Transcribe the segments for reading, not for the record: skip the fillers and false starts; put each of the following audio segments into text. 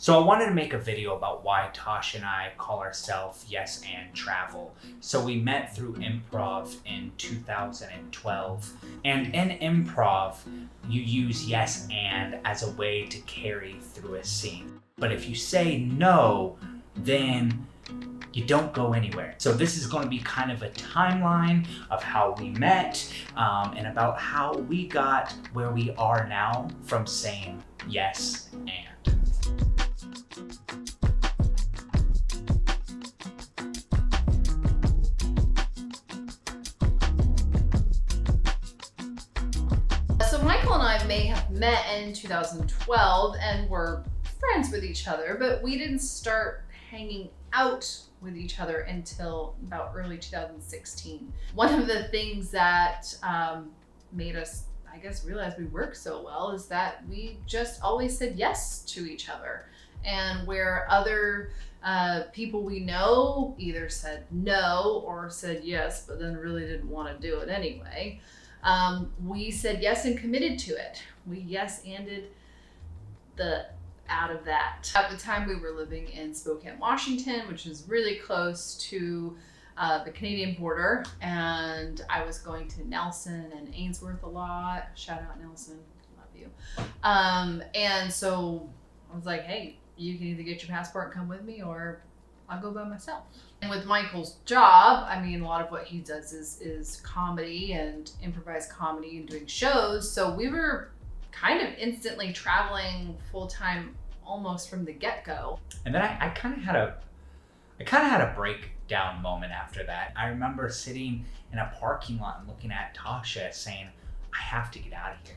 So I wanted to make a video about why Tosh and I call ourselves Yes and Travel. So we met through Improv in 2012. And in Improv, you use yes and as a way to carry through a scene. But if you say no, then you don't go anywhere. So this is going to be kind of a timeline of how we met and about how we got where we are now from saying yes and. So Michael and I may have met in 2012 and were friends with each other, but we didn't start hanging out with each other until about early 2016. One of the things that made us, I guess, realize we work so well is that we just always said yes to each other. And where other people we know either said no or said yes, but then really didn't want to do it anyway, we said yes and committed to it. We yes-anded the out of that. At the time we were living in Spokane, Washington, which is really close to the Canadian border, and I was going to Nelson and Ainsworth a lot. Shout out Nelson, love you. And so I was like, hey, you can either get your passport and come with me or I'll go by myself. And with Michael's job, I mean, a lot of what he does is comedy and improvised comedy and doing shows. So we were kind of instantly traveling full-time almost from the get-go. And then I kind of had a breakdown moment after that. I remember sitting in a parking lot and looking at Tasha saying, I have to get out of here.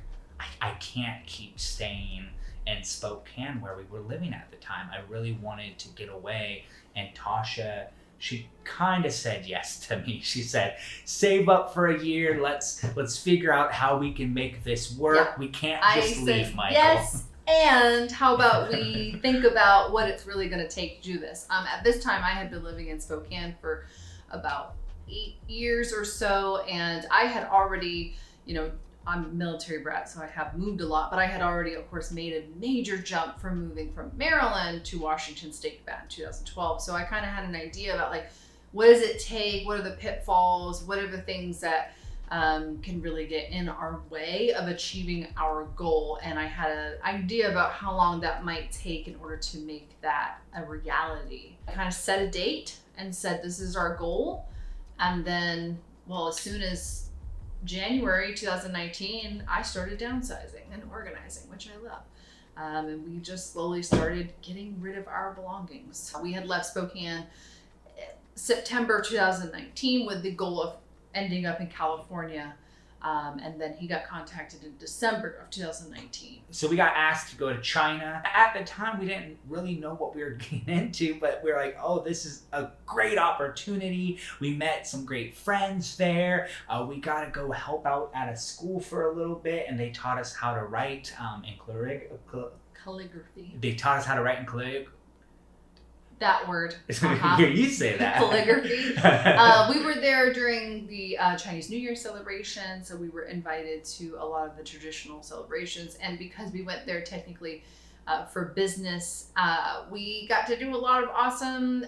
I can't keep staying in Spokane where we were living at the time. I really wanted to get away. And Tasha, she kind of said yes to me. She said, save up for a year. Let's figure out how we can make this work. Yeah. We can't just leave, Michael. Yes, and how about we think about what it's really going to take to do this. At this time, I had been living in Spokane for about 8 years or so, and I had already, I'm a military brat, so I have moved a lot, but I had already, of course, made a major jump from moving from Maryland to Washington State back in 2012. So I kind of had an idea about what does it take? What are the pitfalls? What are the things that can really get in our way of achieving our goal? And I had an idea about how long that might take in order to make that a reality. I kind of set a date and said, this is our goal. And then, as soon as January 2019, I started downsizing and organizing, which I love. And we just slowly started getting rid of our belongings. We had left Spokane September 2019 with the goal of ending up in California. And then he got contacted in December of 2019. So we got asked to go to China. At the time, we didn't really know what we were getting into, but we were like, oh, this is a great opportunity. We met some great friends there. We got to go help out at a school for a little bit, and they taught us how to write in calligraphy. They taught us how to write in calligraphy. That word. Yeah, you say that. Calligraphy. We were there during the Chinese New Year celebration, so we were invited to a lot of the traditional celebrations. And because we went there technically for business, we got to do a lot of awesome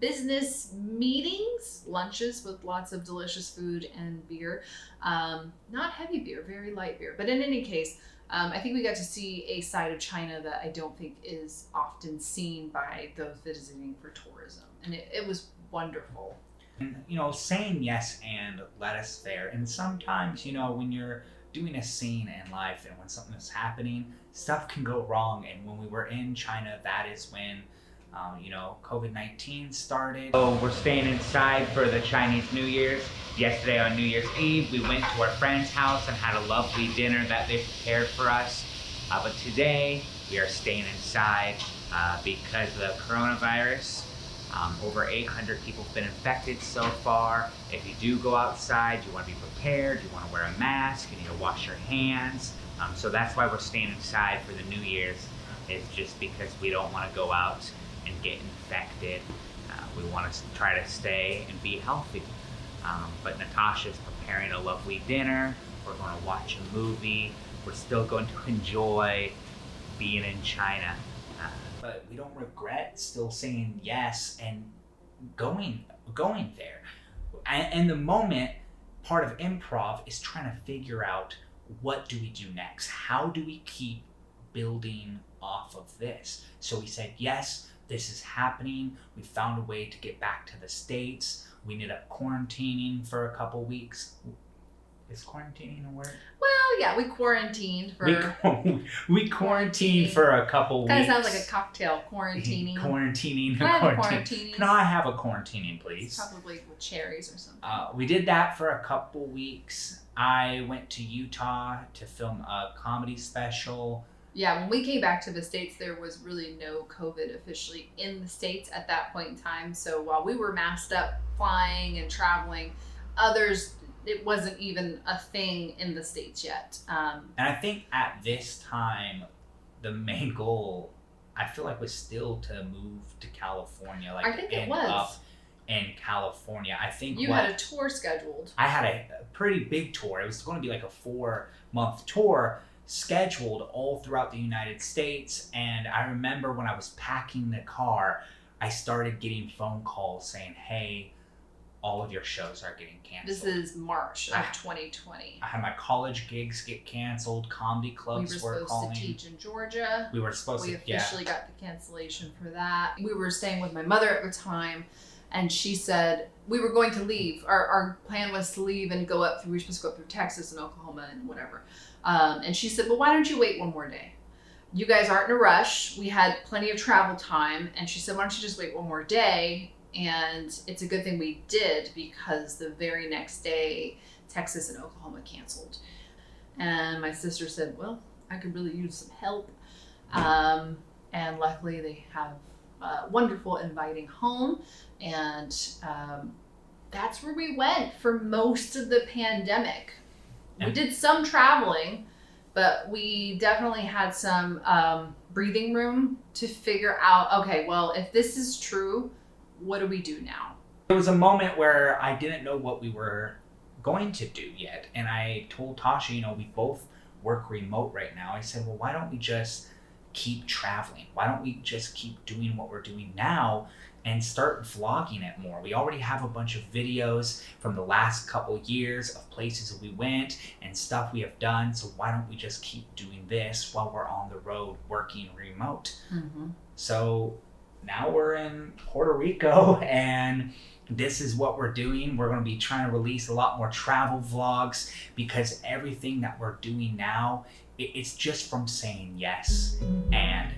business meetings, lunches with lots of delicious food and beer. Not heavy beer, very light beer. But in any case, I think we got to see a side of China that I don't think is often seen by those visiting for tourism. And it was wonderful. And, saying yes and led us there. And sometimes, when you're doing a scene in life and when something is happening, stuff can go wrong. And when we were in China, that is when, COVID-19 started. So we're staying inside for the Chinese New Year's. Yesterday on New Year's Eve, we went to our friend's house and had a lovely dinner that they prepared for us. But today, we are staying inside because of the coronavirus. Over 800 people have been infected so far. If you do go outside, you want to be prepared. You want to wear a mask. You need to wash your hands. So that's why we're staying inside for the New Year's. It's just because we don't want to go out and get infected. We want to try to stay and be healthy. But Natasha's preparing a lovely dinner. We're going to watch a movie. We're still going to enjoy being in China. but we don't regret still saying yes and going there. And the moment, part of improv is trying to figure out, what do we do next? How do we keep building off of this? So we said, yes, this is happening. We found a way to get back to the States. We ended up quarantining for a couple weeks. Is quarantining a word? Well, yeah, we quarantined for... We quarantined for a couple weeks. Kind of sounds like a cocktail, quarantining. Quarantining. Can I have a quarantining? Can I have a quarantining, please? It's probably with cherries or something. We did that for a couple weeks. I went to Utah to film a comedy special. Yeah, when we came back to the States, there was really no COVID officially in the States at that point in time. So while we were masked up, flying and traveling, others, it wasn't even a thing in the States yet. And I think at this time, the main goal, I feel like, was still to move to California. Like, I think to it end was. up in California. I think you had a tour scheduled. I had a pretty big tour. It was going to be like a 4-month tour, scheduled all throughout the United States. And I remember when I was packing the car, I started getting phone calls saying, hey, all of your shows are getting canceled. This is March of 2020. I had my college gigs get canceled. Comedy clubs were calling. We were supposed to teach in Georgia. We officially got the cancellation for that. We were staying with my mother at the time, and she said we were going to leave. Our plan was to leave and go up through, we were supposed to go up through Texas and Oklahoma and whatever. And she said, well, why don't you wait one more day? You guys aren't in a rush. We had plenty of travel time. And she said, why don't you just wait one more day? And it's a good thing we did, because the very next day, Texas and Oklahoma canceled. And my sister said, well, I could really use some help. And luckily they have a wonderful inviting home. And that's where we went for most of the pandemic. We did some traveling, but we definitely had some breathing room to figure out, okay, well, if this is true, what do we do now? There was a moment where I didn't know what we were going to do yet. And I told Tasha, we both work remote right now. I said, well, why don't we just keep traveling? Why don't we just keep doing what we're doing now and start vlogging it more? We already have a bunch of videos from the last couple years of places that we went and stuff we have done. So why don't we just keep doing this while we're on the road working remote? Mm-hmm. So now we're in Puerto Rico, and this is what we're doing. We're going to be trying to release a lot more travel vlogs, because everything that we're doing now, it's just from saying yes. And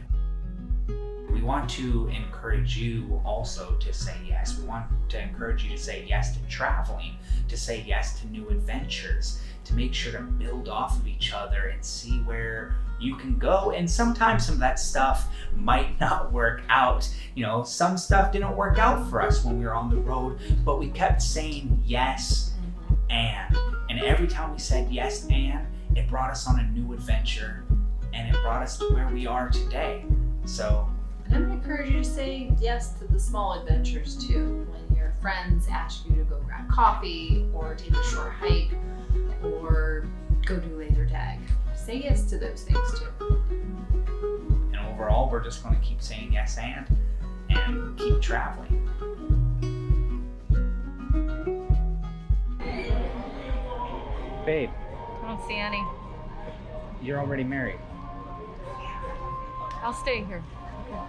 we want to encourage you also to say yes. We want to encourage you to say yes to traveling, to say yes to new adventures, to make sure to build off of each other and see where you can go. And sometimes some of that stuff might not work out. Some stuff didn't work out for us when we were on the road, but we kept saying yes and every time we said yes and, it brought us on a new adventure, and it brought us to where we are today. So And I'm going to encourage you to say yes to the small adventures too. When your friends ask you to go grab coffee or take a short hike or go do laser tag, say yes to those things too. And overall, we're just going to keep saying yes and keep traveling. Babe. I don't see any. You're already married. I'll stay here. Okay.